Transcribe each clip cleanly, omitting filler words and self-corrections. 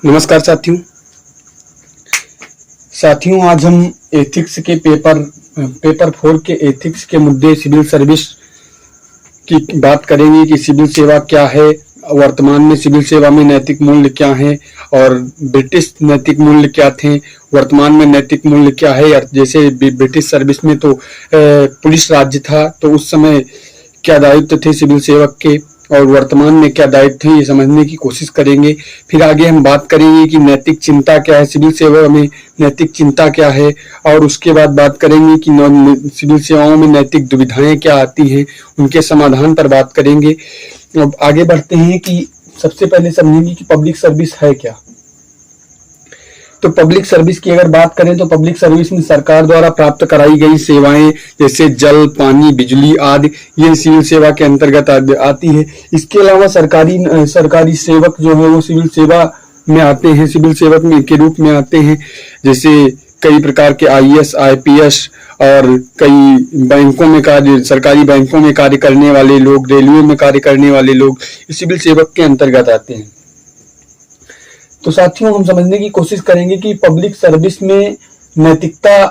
नमस्कार साथियों, आज हम एथिक्स के पेपर 4 के एथिक्स के मुद्दे सिविल सर्विस की बात करेंगे कि सिविल सेवा क्या है, वर्तमान में सिविल सेवा में नैतिक मूल्य क्या हैं और ब्रिटिश नैतिक मूल्य क्या थे, वर्तमान में नैतिक मूल्य क्या है। जैसे ब्रिटिश सर्विस में तो पुलिस राज्य था, तो उस समय क्या दायित्व थे सिविल सेवक के और वर्तमान में क्या दायित्व है, ये समझने की कोशिश करेंगे। फिर आगे हम बात करेंगे कि नैतिक चिंता क्या है, सिविल सेवा में नैतिक चिंता क्या है, और उसके बाद बात करेंगे कि सिविल सेवाओं में नैतिक दुविधाएं क्या आती हैं, उनके समाधान पर बात करेंगे। अब आगे बढ़ते हैं कि सबसे पहले समझेंगे कि पब्लिक सर्विस है क्या। तो पब्लिक सर्विस की अगर बात करें तो पब्लिक सर्विस में सरकार द्वारा प्राप्त कराई गई सेवाएं जैसे जल, पानी, बिजली आदि ये सिविल सेवा के अंतर्गत आती है। इसके अलावा सरकारी सेवक जो है वो सिविल सेवा में आते हैं, सिविल सेवक में के रूप में आते हैं। जैसे कई प्रकार के IAS, IPS और कई बैंकों में सरकारी बैंकों में कार्य करने वाले लोग, रेलवे में कार्य करने वाले लोग सिविल सेवक के अंतर्गत आते हैं। तो साथियों, हम समझने की कोशिश करेंगे कि पब्लिक सर्विस में नैतिकता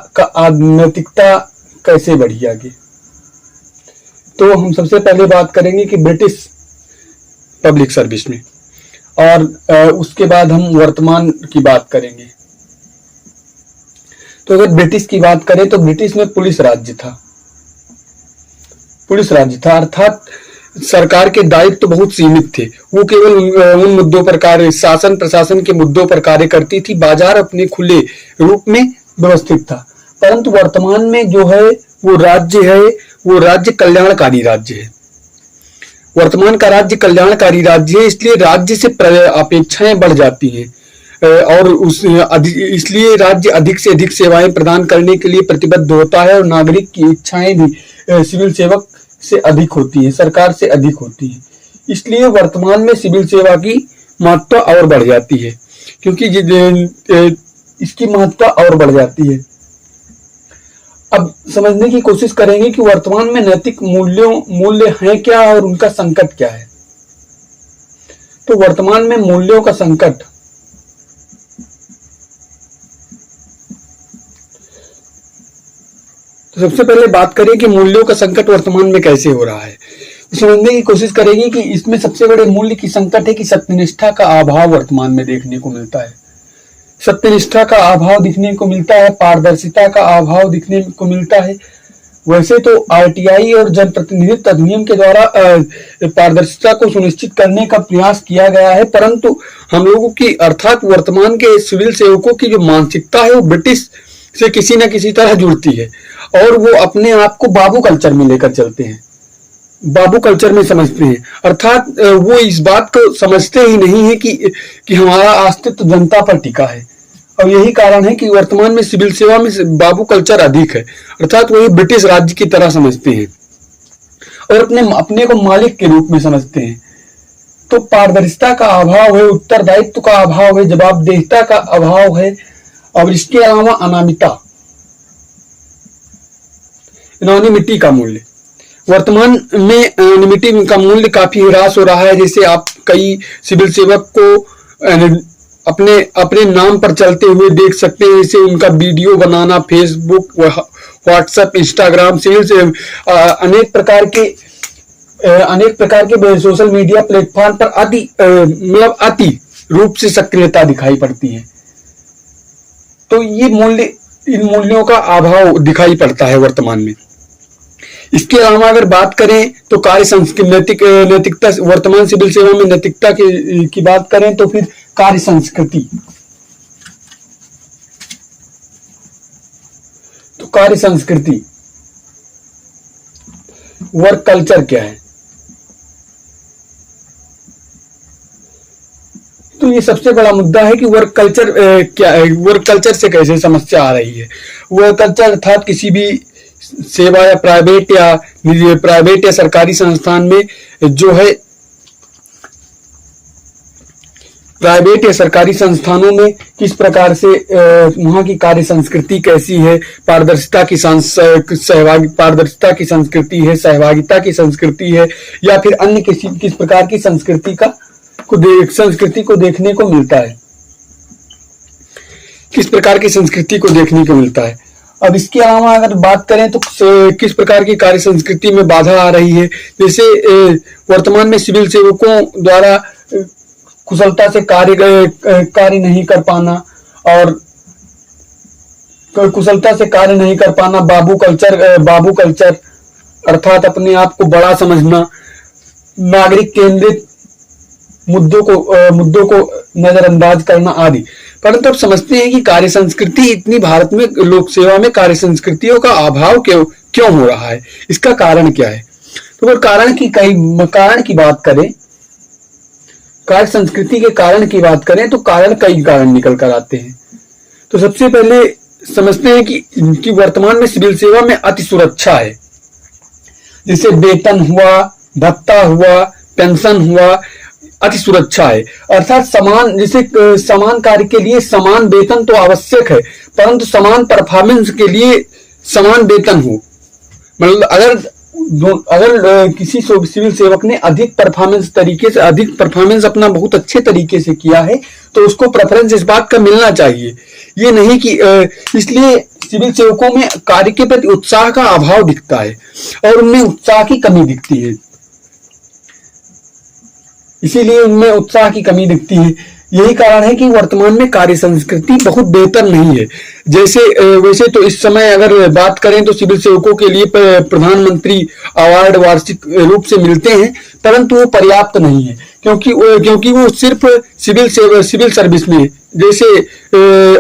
कैसे बढ़ी आगे। तो हम सबसे पहले बात करेंगे कि ब्रिटिश पब्लिक सर्विस में, और उसके बाद हम वर्तमान की बात करेंगे। तो अगर ब्रिटिश की बात करें तो ब्रिटिश में पुलिस राज्य था, अर्थात सरकार के दायित्व तो बहुत सीमित थे। वो केवल उन मुद्दों पर शासन प्रशासन के मुद्दों पर कार्य करती थी। बाजार अपने खुले रूप में व्यवस्थित था। परंतु वर्तमान में जो है वो राज्य कल्याणकारी राज्य है। वर्तमान का राज्य कल्याणकारी राज्य है, इसलिए राज्य से अपेक्षाएं बढ़ जाती हैं और इसलिए राज्य अधिक से अधिक सेवाएं प्रदान करने के लिए प्रतिबद्ध होता है और नागरिक की इच्छाएं भी सिविल सेवक से अधिक होती है, सरकार से अधिक होती है। इसलिए वर्तमान में सिविल सेवा की महत्ता और बढ़ जाती है, क्योंकि इसकी महत्ता और बढ़ जाती है। अब समझने की कोशिश करेंगे कि वर्तमान में नैतिक मूल्य हैं क्या और उनका संकट क्या है। तो वर्तमान में मूल्यों का संकट, तो सबसे पहले बात करें कि मूल्यों का संकट वर्तमान में कैसे हो रहा है। तो समझने की कोशिश करेंगे कि इसमें सबसे बड़े मूल्य की संकट है कि सत्यनिष्ठा का अभाव वर्तमान में देखने को मिलता है। सत्यनिष्ठा का अभाव दिखने को मिलता है, पारदर्शिता का अभाव दिखने को मिलता है। वैसे तो RTI और जनप्रतिनिधित्व अधिनियम के द्वारा पारदर्शिता को सुनिश्चित करने का प्रयास किया गया है, परंतु हम लोगों की अर्थात वर्तमान के सिविल सेवकों की जो मानसिकता है वो ब्रिटिश से किसी न किसी तरह जुड़ती है और वो अपने आप को बाबू कल्चर में लेकर चलते हैं, बाबू कल्चर में समझते हैं। अर्थात वो इस बात को समझते ही नहीं है कि हमारा अस्तित्व जनता पर टिका है, और यही कारण है कि वर्तमान में सिविल सेवा में बाबू कल्चर अधिक है। अर्थात वही ब्रिटिश राज्य की तरह समझते हैं और अपने को मालिक के रूप में समझते हैं। तो पारदर्शिता का अभाव है, उत्तरदायित्व का अभाव है, जवाबदेहिता का अभाव है, और इसके अलावा एनोनिमिटी का मूल्य, वर्तमान में एनोनिमिटी का मूल्य काफी ह्रास हो रहा है। जैसे आप कई सिविल सेवक को अपने नाम पर चलते हुए देख सकते हैं, जैसे उनका वीडियो बनाना फेसबुक, व्हाट्सएप, इंस्टाग्राम, सिविल से अनेक प्रकार के सोशल मीडिया प्लेटफॉर्म पर अति रूप से सक्रियता दिखाई पड़ती है। तो इन मूल्यों का अभाव दिखाई पड़ता है वर्तमान में। इसके अलावा अगर बात करें तो नैतिकता, वर्तमान सिविल सेवा में नैतिकता की बात करें तो फिर कार्य संस्कृति। तो कार्य संस्कृति, वर्क कल्चर क्या है। तो ये सबसे बड़ा मुद्दा है कि वर्क कल्चर क्या है, वर्क कल्चर से कैसे समस्या आ रही है। वर्क कल्चर अर्थात किसी भी सेवा या प्राइवेट या सरकारी संस्थान में जो है, प्राइवेट या सरकारी संस्थानों में किस प्रकार से वहां की कार्य संस्कृति कैसी है, पारदर्शिता की संस्कृति है, सहभागिता की संस्कृति है, या फिर अन्य किस प्रकार की संस्कृति को देखने को मिलता है। किस प्रकार की संस्कृति को देखने को मिलता है। अब इसके अलावा अगर बात करें तो किस प्रकार की कार्य संस्कृति में बाधा आ रही है, जैसे वर्तमान में सिविल सेवकों द्वारा कुशलता से कार्य नहीं कर पाना और कुशलता से कार्य नहीं कर पाना, बाबू कल्चर अर्थात अपने आप को बड़ा समझना, नागरिक केंद्रित मुद्दों को नजरअंदाज करना आदि। परंतु अब समझते हैं कि कार्य संस्कृति इतनी भारत में लोक सेवा में कार्य संस्कृतियों का अभाव क्यों हो रहा है, इसका कारण क्या है। तो अगर कारण की बात करें, कार्य संस्कृति के कारण की बात करें तो कई कारण निकल कर आते हैं। तो सबसे पहले समझते हैं कि वर्तमान में सिविल सेवा में अति सुरक्षा है, जैसे वेतन हुआ, भत्ता हुआ, पेंशन हुआ, अति सुरक्षा है। अर्थात समान कार्य के लिए समान वेतन तो आवश्यक है, परंतु समान परफॉर्मेंस के लिए समान वेतन हो। मतलब अगर किसी सिविल सेवक ने अधिक परफॉर्मेंस अपना बहुत अच्छे तरीके से किया है तो उसको प्रेफरेंस इस बात का मिलना चाहिए। ये नहीं कि इसलिए सिविल सेवकों में कार्य के प्रति उत्साह का अभाव दिखता है और उनमें उत्साह की कमी दिखती है। इसीलिए उनमें उत्साह की कमी दिखती है। यही कारण है कि वर्तमान में कार्य संस्कृति बहुत बेहतर नहीं है। वैसे तो इस समय अगर बात करें तो सिविल सेवकों के लिए प्रधानमंत्री अवार्ड वार्षिक रूप से मिलते हैं, परंतु वो पर्याप्त नहीं है, क्योंकि वो सिर्फ सिविल सर्विस में, जैसे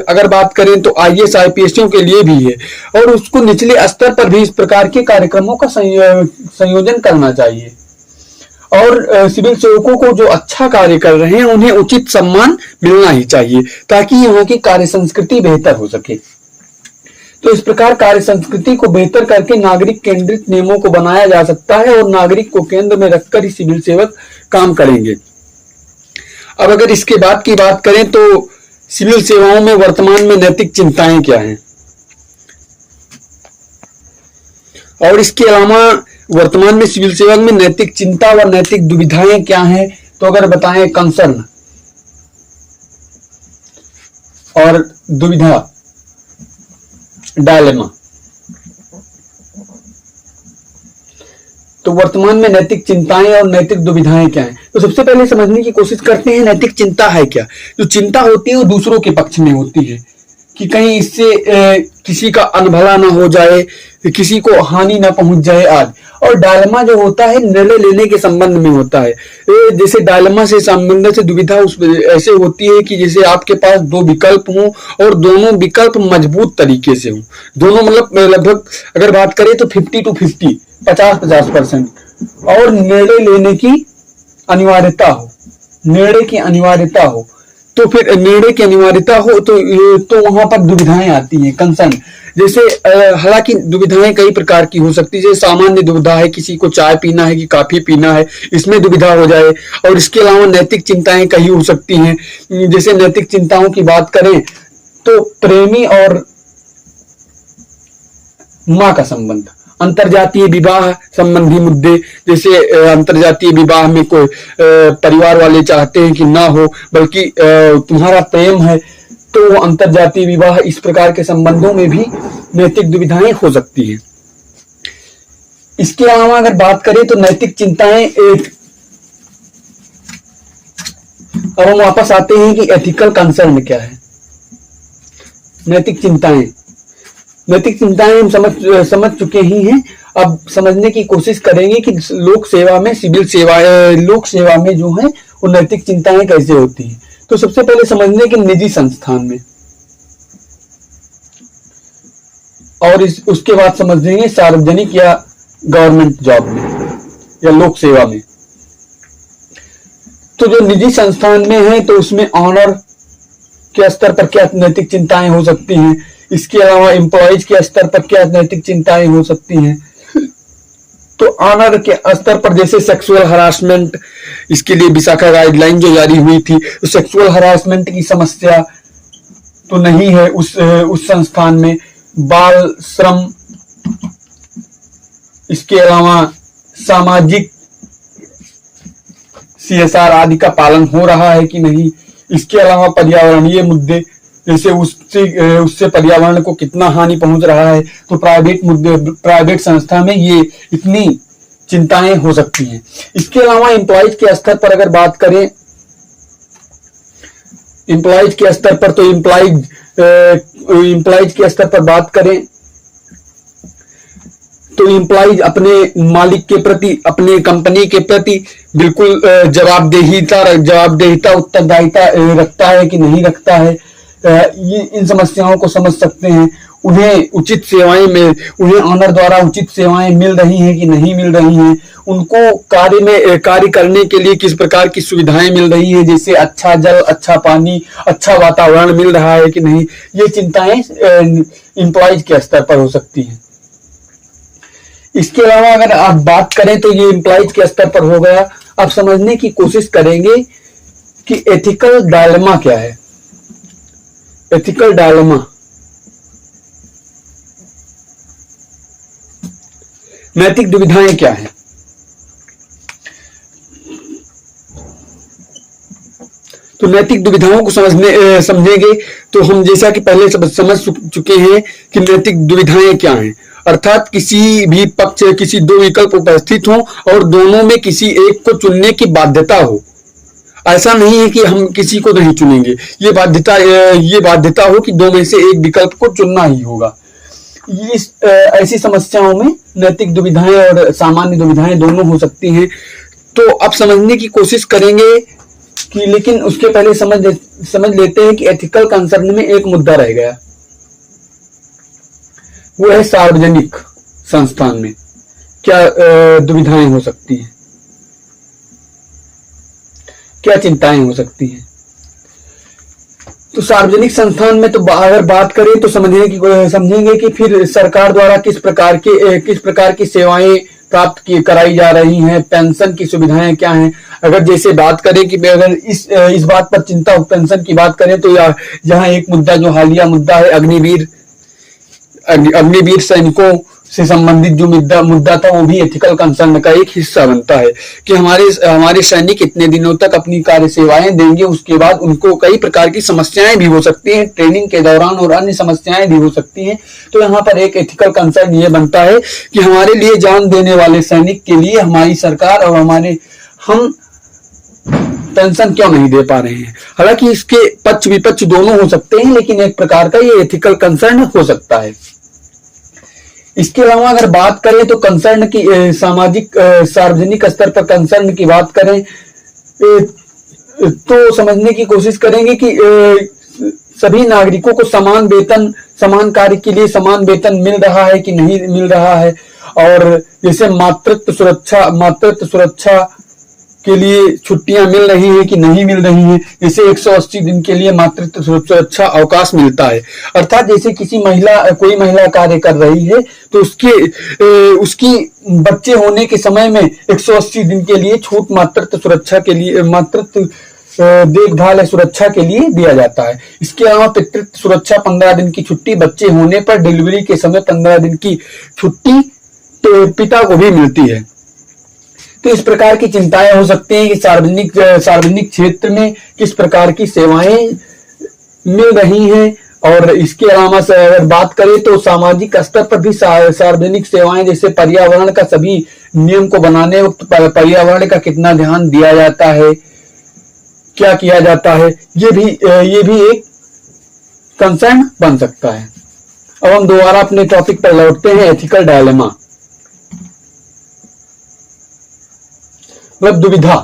अगर बात करें तो IAS IPSों के लिए भी है, और उसको निचले स्तर पर भी इस प्रकार के कार्यक्रमों का संयोजन करना चाहिए। और सिविल सेवकों को जो अच्छा कार्य कर रहे हैं उन्हें उचित सम्मान मिलना ही चाहिए, ताकि यहाँ की कार्य संस्कृति बेहतर हो सके। तो इस प्रकार कार्य संस्कृति को बेहतर करके नागरिक केंद्रित नियमों को बनाया जा सकता है और नागरिक को केंद्र में रखकर ही सिविल सेवक काम करेंगे। अब अगर इसके बाद की बात करें तो सिविल सेवाओं में वर्तमान में नैतिक चिंताएं क्या हैं, और इसके अलावा वर्तमान में सिविल सेवा में नैतिक चिंता व नैतिक दुविधाएं क्या हैं। तो अगर बताएं कंसर्न और दुविधा, डायलेमा। तो वर्तमान में नैतिक चिंताएं और नैतिक दुविधाएं क्या हैं। तो सबसे पहले समझने की कोशिश करते हैं नैतिक चिंता है क्या। जो चिंता होती है वो दूसरों के पक्ष में होती है कि कहीं इससे किसी का अनभला ना हो जाए, किसी को हानि ना पहुंच जाए आदि। और डायलेमा जो होता है निर्णय लेने के संबंध में होता है। जैसे डायलेमा से संबंधित से दुविधा ऐसे होती है कि जैसे आपके पास दो विकल्प हों और दोनों विकल्प मजबूत तरीके से हों, दोनों मतलब लगभग अगर बात करें तो 50-50, 50-50%, और निर्णय लेने की अनिवार्यता हो, तो फिर निर्णय की अनिवार्यता हो तो वहां पर दुविधाएं आती हैं, कंसर्न। जैसे हालांकि दुविधाएं कई प्रकार की हो सकती है। जैसे सामान्य दुविधा है, किसी को चाय पीना है कि कॉफी पीना है, इसमें दुविधा हो जाए। और इसके अलावा नैतिक चिंताएं कई हो सकती हैं। जैसे नैतिक चिंताओं की बात करें तो प्रेमी और मां का संबंध, अंतरजातीय विवाह संबंधी मुद्दे। जैसे अंतरजातीय विवाह में कोई परिवार वाले चाहते हैं कि ना हो, बल्कि तुम्हारा प्रेम है, तो वो अंतरजातीय विवाह, इस प्रकार के संबंधों में भी नैतिक दुविधाएं हो सकती हैं। इसके अलावा अगर बात करें तो नैतिक चिंताएं अब हम वापस आते हैं कि एथिकल कंसर्न क्या है। नैतिक चिंताएं हम समझ चुके ही हैं। अब समझने की कोशिश करेंगे कि लोक सेवा में जो है वो नैतिक चिंताएं कैसे होती हैं। तो सबसे पहले समझने कि निजी संस्थान में, और उसके बाद समझेंगे सार्वजनिक या गवर्नमेंट जॉब में या लोक सेवा में। तो जो निजी संस्थान में है तो उसमें ऑनर के स्तर पर क्या नैतिक चिंताएं हो सकती हैं। इसके अलावा एम्प्लॉयज के स्तर पर क्या नैतिक चिंताएं हो सकती हैं। तो ऑनर के स्तर पर जैसे सेक्सुअल हरासमेंट, इसके लिए विशाखा गाइडलाइन जो जारी हुई थी, तो सेक्सुअल हरासमेंट की समस्या तो नहीं है उस संस्थान में। बाल श्रम, इसके अलावा सामाजिक CSR आदि का पालन हो रहा है कि नहीं। इसके अलावा पर्यावरणीय मुद्दे, जैसे उससे पर्यावरण को कितना हानि पहुंच रहा है, तो प्राइवेट संस्था में ये इतनी चिंताएं हो सकती हैं। इसके अलावा एम्प्लॉयज के स्तर पर अगर बात करें, एम्प्लॉयज के स्तर पर, तो एम्प्लॉयज के स्तर पर बात करें तो एम्प्लॉयज अपने मालिक के प्रति, अपने कंपनी के प्रति बिल्कुल जवाबदेहिता उत्तरदायिता रखता है कि नहीं रखता है, ये इन समस्याओं को समझ सकते हैं। उन्हें उचित सेवाएं उन्हें ऑनर द्वारा उचित सेवाएं मिल रही हैं कि नहीं मिल रही हैं, उनको कार्य करने के लिए किस प्रकार की सुविधाएं मिल रही हैं, जैसे अच्छा जल, अच्छा पानी, अच्छा वातावरण मिल रहा है कि नहीं, ये चिंताएं एम्प्लॉयज के स्तर पर हो सकती हैं। इसके अलावा अगर आप बात करें तो ये एम्प्लॉयज के स्तर पर हो गया। अब समझने की कोशिश करेंगे कि एथिकल डायलेमा क्या है। एथिकल डायलेमा, नैतिक दुविधाएं क्या हैं। तो नैतिक दुविधाओं को समझेंगे तो हम जैसा कि पहले समझ चुके हैं कि नैतिक दुविधाएं क्या हैं, अर्थात किसी भी पक्ष किसी दो विकल्प उपस्थित हों और दोनों में किसी एक को चुनने की बाध्यता हो। ऐसा नहीं है कि हम किसी को नहीं चुनेंगे, ये बाध्यता हो कि दो में से एक विकल्प को चुनना ही होगा। ऐसी समस्याओं में नैतिक दुविधाएं और सामान्य दुविधाएं दोनों हो सकती हैं। तो अब समझने की कोशिश करेंगे कि, लेकिन उसके पहले समझ लेते हैं कि एथिकल कंसर्न में एक मुद्दा रह गया, वो है सार्वजनिक संस्थान में क्या दुविधाएं हो सकती हैं, क्या चिंताएं हो सकती हैं। तो सार्वजनिक संस्थान में तो अगर बात करें तो समझेंगे कि फिर सरकार द्वारा किस प्रकार की सेवाएं प्राप्त कराई जा रही हैं, पेंशन की सुविधाएं क्या हैं। अगर जैसे बात करें कि अगर इस बात पर चिंता हो, पेंशन की बात करें तो यहाँ एक मुद्दा जो हालिया मुद्दा है, अग्निवीर सैनिकों से संबंधित जो मुद्दा था, वो भी एथिकल कंसर्न का एक हिस्सा बनता है कि हमारे सैनिक इतने दिनों तक अपनी कार्य सेवाएं देंगे, उसके बाद उनको कई प्रकार की समस्याएं भी हो सकती हैं, ट्रेनिंग के दौरान और अन्य समस्याएं भी हो सकती हैं। तो यहाँ पर एक एथिकल कंसर्न ये बनता है कि हमारे लिए जान देने वाले सैनिक के लिए हमारी सरकार और हम पेंशन क्यों नहीं दे पा रहे हैं। हालांकि इसके पक्ष विपक्ष दोनों हो सकते हैं, लेकिन एक प्रकार का ये एथिकल कंसर्न हो सकता है। इसके अलावा अगर बात करें तो कंसर्न की सार्वजनिक स्तर पर कंसर्न की बात करें तो समझने की कोशिश करेंगे कि सभी नागरिकों को समान वेतन, समान कार्य के लिए समान वेतन मिल रहा है कि नहीं मिल रहा है। और जैसे मातृत्व सुरक्षा के लिए छुट्टियां मिल रही है कि नहीं मिल रही है। जैसे 180 दिन के लिए मातृत्व सुरक्षा अवकाश मिलता है, अर्थात जैसे कोई महिला कार्य कर रही है तो उसकी बच्चे होने के समय में 180 दिन के लिए छूट मातृत्व देखभाल सुरक्षा के लिए दिया जाता है। इसके अलावा पितृत्व सुरक्षा 15 दिन की छुट्टी, बच्चे होने पर डिलीवरी के समय 15 दिन की छुट्टी पिता को भी मिलती है। तो इस प्रकार की चिंताएं हो सकती हैं कि सार्वजनिक क्षेत्र में किस प्रकार की सेवाएं मिल रही हैं। और इसके अलावा से अगर बात करें तो सामाजिक स्तर पर भी सार्वजनिक सेवाएं, जैसे पर्यावरण का सभी नियम को बनाने वक्त पर्यावरण का कितना ध्यान दिया जाता है, क्या किया जाता है, ये भी एक कंसर्न बन सकता है। अब हम दोबारा अपने टॉपिक पर लौटते हैं, एथिकल डायलेमा मतलब दुविधा।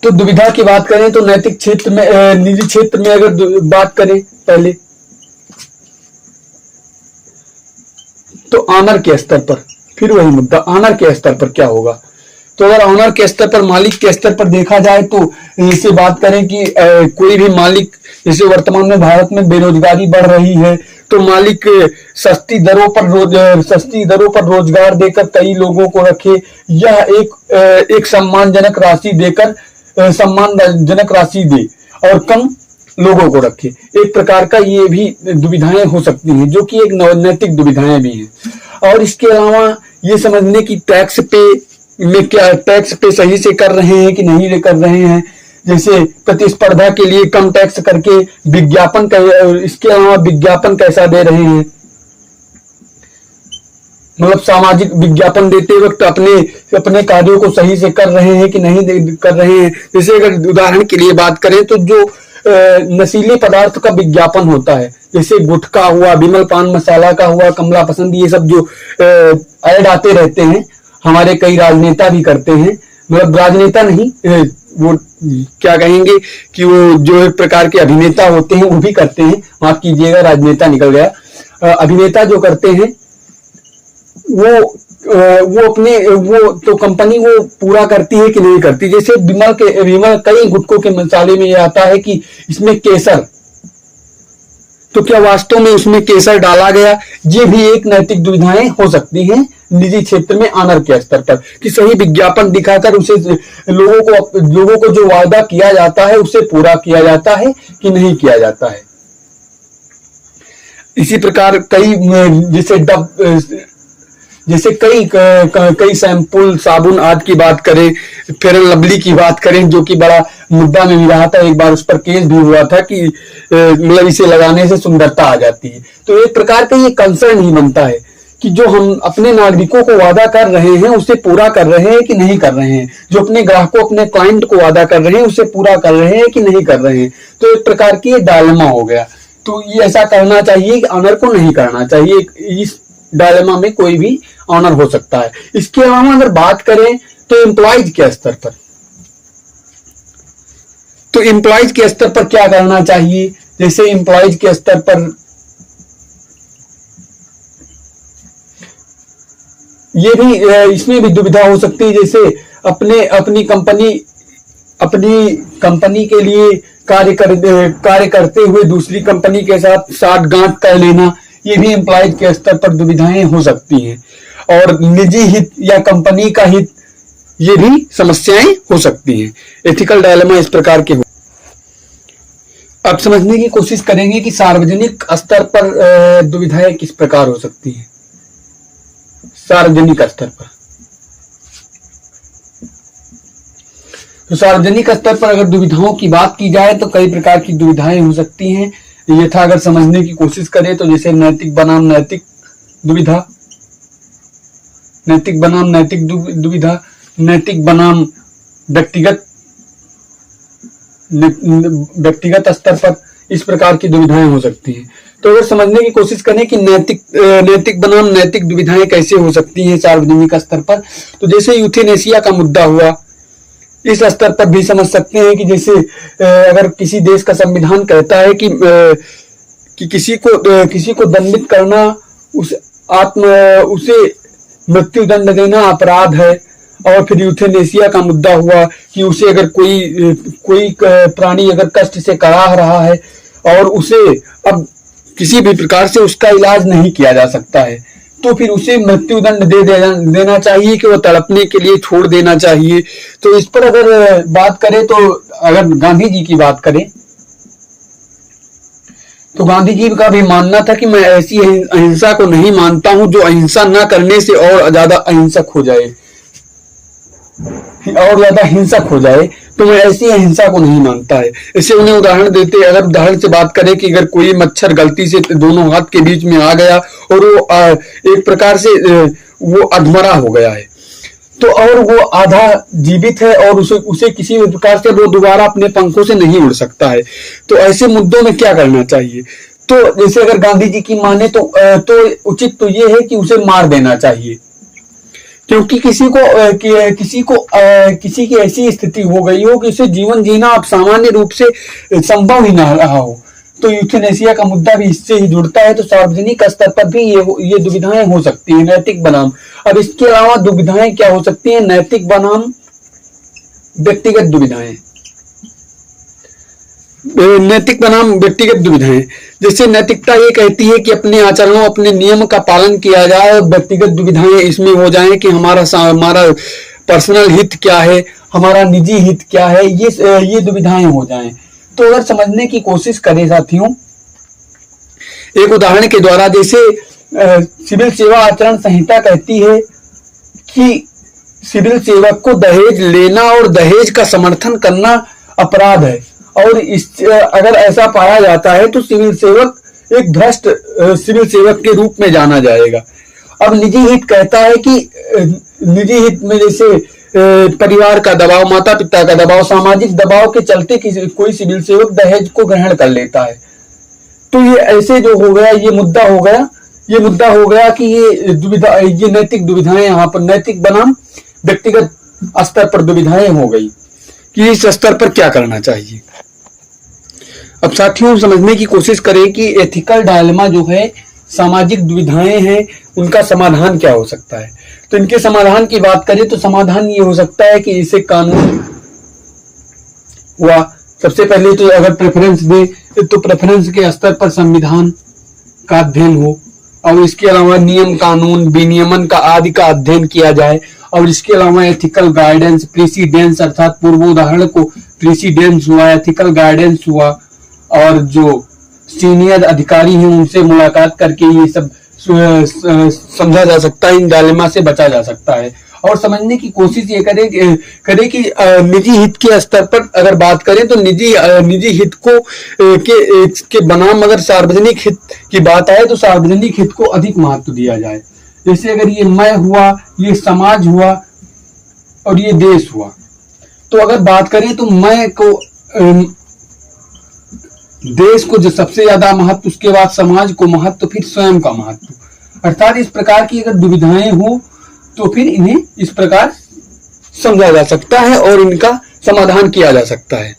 तो दुविधा की बात करें तो नैतिक क्षेत्र में, निजी क्षेत्र में अगर बात करें पहले तो ऑनर के स्तर पर, फिर वही मुद्दा, ऑनर के स्तर पर क्या होगा। तो अगर ऑनर के स्तर पर, मालिक के स्तर पर देखा जाए तो जैसे बात करें कि कोई भी मालिक, जैसे वर्तमान में भारत में बेरोजगारी बढ़ रही है तो मालिक सस्ती दरों पर रोजगार देकर कई लोगों को रखे, यह एक सम्मानजनक राशि दे और कम लोगों को रखे। एक प्रकार का ये भी दुविधाएं हो सकती हैं, जो कि एक नैतिक दुविधाएं भी हैं। और इसके अलावा ये समझने की टैक्स पे सही से कर रहे हैं कि नहीं कर रहे हैं। जैसे प्रतिस्पर्धा के लिए कम टैक्स करके विज्ञापन, इसके अलावा विज्ञापन कैसा दे रहे हैं, मतलब सामाजिक विज्ञापन देते वक्त अपने कार्यों को सही से कर रहे हैं कि नहीं कर रहे हैं। जैसे अगर उदाहरण के लिए बात करें तो जो नशीले पदार्थ का विज्ञापन होता है, जैसे गुटखा हुआ, विमल पान मसाला का हुआ, कमला पसंद, ये सब जो ऐड आते रहते हैं, हमारे कई राजनेता भी करते हैं, मतलब राजनेता नहीं, वो क्या कहेंगे कि वो जो एक प्रकार के अभिनेता होते हैं वो भी करते हैं, माफ कीजिएगा राजनेता निकल गया, अभिनेता जो करते हैं वो तो कंपनी वो पूरा करती है कि नहीं करती। जैसे विमल कई गुटखों के मसाले में ये आता है कि इसमें केसर, तो क्या वास्तव में उसमें केसर डाला गया? ये भी एक नैतिक दुविधाएं हो सकती हैं निजी क्षेत्र में ऑनर के स्तर पर, कि सही विज्ञापन दिखाकर उसे लोगों को जो वादा किया जाता है उसे पूरा किया जाता है कि नहीं किया जाता है। इसी प्रकार जैसे कई शैम्पूल, साबुन आदि की बात करें, फेयर एंड लवली की बात करें, जो कि बड़ा मुद्दा में भी रहा था, एक बार उस पर केस भी हुआ था कि मतलब इसे लगाने से सुंदरता आ जाती है। तो एक प्रकार का ये कंसर्न ही बनता है कि जो हम अपने नागरिकों को वादा कर रहे हैं उसे पूरा कर रहे हैं कि नहीं कर रहे हैं, जो अपने ग्राहकों, अपने क्लाइंट को वादा कर रहे हैं उसे पूरा कर रहे हैं कि नहीं कर रहे हैं। तो एक प्रकार की ये डायलेमा हो गया। तो ये ऐसा करना चाहिए कि ऑनर को नहीं करना चाहिए, इस डायलेमा में कोई भी ऑनर हो सकता है। इसके अलावा अगर बात करें तो एम्प्लॉइज के स्तर पर, तो एम्प्लॉइज के स्तर पर क्या करना चाहिए? जैसे एम्प्लॉइज के स्तर पर ये भी, इसमें भी दुविधा हो सकती है। जैसे अपनी कंपनी के लिए कार्य करते हुए दूसरी कंपनी के साथ साठगांठ कर लेना, ये भी एम्प्लॉइज के स्तर पर दुविधाएं हो सकती हैं। और निजी हित या कंपनी का हित, ये भी समस्याएं हो सकती हैं। एथिकल डायलेमा इस प्रकार के हो। अब समझने की कोशिश करेंगे कि सार्वजनिक स्तर पर दुविधाएं किस प्रकार हो सकती हैं। सार्वजनिक स्तर पर, तो सार्वजनिक स्तर पर अगर दुविधाओं की बात की जाए तो कई प्रकार की दुविधाएं हो सकती हैं। यथा अगर समझने की कोशिश करें तो जैसे नैतिक बनाम नैतिक दुविधा, नैतिक बनाम नैतिक दुविधा, नैतिक बनाम व्यक्तिगत स्तर पर, इस प्रकार की दुविधाएं हो सकती हैं। तो अगर समझने की कोशिश करें कि नैतिक बनाम नैतिक दुविधाएं कैसे हो सकती हैं सार्वजनिक स्तर पर, तो जैसे यूथेनेशिया का मुद्दा हुआ, इस स्तर पर भी समझ सकते हैं कि जैसे अगर किसी देश का संविधान कहता है कि किसी को दंडित करना, उसे मृत्यु दंड देना अपराध है। और फिर यूथेनेशिया का मुद्दा हुआ कि उसे अगर कोई प्राणी अगर कष्ट से कराह रहा है और उसे अब किसी भी प्रकार से उसका इलाज नहीं किया जा सकता है, तो फिर उसे मृत्यु दंड देना चाहिए कि वो तड़पने के लिए छोड़ देना चाहिए। तो इस पर अगर बात करें तो अगर गांधी जी की बात करें तो गांधी जी का भी मानना था कि मैं ऐसी अहिंसा को नहीं मानता हूं जो अहिंसा न करने से और ज्यादा अहिंसक हो जाए, और ज्यादा हिंसक हो जाए, तो मैं ऐसी अहिंसा को नहीं मानता है। इससे उन्हें उदाहरण देते, अगर उदाहरण से बात करें कि अगर कोई मच्छर गलती से दोनों हाथ के बीच में आ गया और वो एक प्रकार से वो अधमरा हो गया है, तो और वो आधा जीवित है और उसे किसी भी प्रकार से वो दोबारा अपने पंखों से नहीं उड़ सकता है, तो ऐसे मुद्दों में क्या करना चाहिए? तो जैसे अगर गांधी जी की माने तो उचित तो ये है कि उसे मार देना चाहिए, क्योंकि किसी की ऐसी स्थिति हो गई हो कि उसे जीवन जीना अब सामान्य रूप से संभव ही ना रहा हो। तो यूथेनेशिया का मुद्दा भी इससे ही जुड़ता है। तो सार्वजनिक स्तर पर भी ये दुविधाएं हो सकती हैं, नैतिक बनाम। अब इसके अलावा दुविधाएं क्या हो सकती हैं? नैतिक बनाम व्यक्तिगत दुविधाएं, नैतिक बनाम व्यक्तिगत दुविधाएं। जैसे नैतिकता ये कहती है कि अपने आचरणों, अपने नियम का पालन किया जाए, और व्यक्तिगत दुविधाएं इसमें हो जाएं कि हमारा पर्सनल हित क्या है, हमारा निजी हित क्या है, ये दुविधाएं हो जाएं। तो अगर समझने की कोशिश करें साथियों एक उदाहरण के द्वारा, जैसे सिविल सेवा आचरण संहिता कहती है कि सिविल सेवक को दहेज लेना और दहेज का समर्थन करना अपराध है। और इस अगर ऐसा पाया जाता है तो सिविल सेवक एक भ्रष्ट सिविल सेवक के रूप में जाना जाएगा। अब निजी हित कहता है कि निजी हित में जैसे परिवार का दबाव, माता पिता का दबाव, सामाजिक दबाव के चलते कोई सिविल सेवक दहेज को ग्रहण कर लेता है। तो ये ऐसे जो हो गया, ये मुद्दा हो गया कि ये नैतिक दुविधाएं, यहाँ पर नैतिक बनाम व्यक्तिगत स्तर पर दुविधाएं हो गई कि इस स्तर पर क्या करना चाहिए। अब साथियों समझने की कोशिश करें कि एथिकल डायलेमा जो है, सामाजिक दुविधाएं हैं, उनका समाधान क्या हो सकता है। तो इनके समाधान की बात करें तो समाधान ये हो सकता है कि इसे कानून हुआ। सबसे पहले तो अगर प्रेफरेंस दे तो प्रेफरेंस के स्तर पर संविधान का अध्ययन हो, और इसके अलावा नियम कानून विनियमन का आदि का अध्ययन किया जाए। और इसके अलावा एथिकल गाइडेंस, प्रेसिडेंस अर्थात पूर्वोदाहरण को प्रेसिडेंस हुआ, एथिकल गाइडेंस हुआ, और जो सीनियर अधिकारी हैं उनसे मुलाकात करके ये सब समझा जा सकता है, इन डायलेमा से बचा जा सकता है। और समझने की कोशिश ये करें कि निजी हित के स्तर पर अगर बात करें तो निजी हित को के बनाम अगर सार्वजनिक हित की बात आए तो सार्वजनिक हित को अधिक महत्व दिया जाए। जैसे अगर ये मैं हुआ, ये समाज हुआ और ये देश हुआ, तो अगर बात करें तो मैं को देश को जो सबसे ज्यादा महत्व, उसके बाद समाज को महत्व, फिर स्वयं का महत्व। अर्थात इस प्रकार की अगर दुविधाएं हो तो फिर इन्हें इस प्रकार समझा जा सकता है और इनका समाधान किया जा सकता है।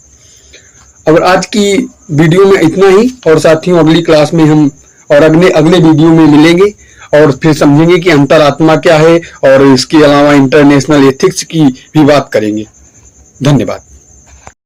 और आज की वीडियो में इतना ही, और साथियों अगली क्लास में हम और अगले वीडियो में मिलेंगे और फिर समझेंगे कि अंतरात्मा क्या है, और इसके अलावा इंटरनेशनल एथिक्स की भी बात करेंगे। धन्यवाद।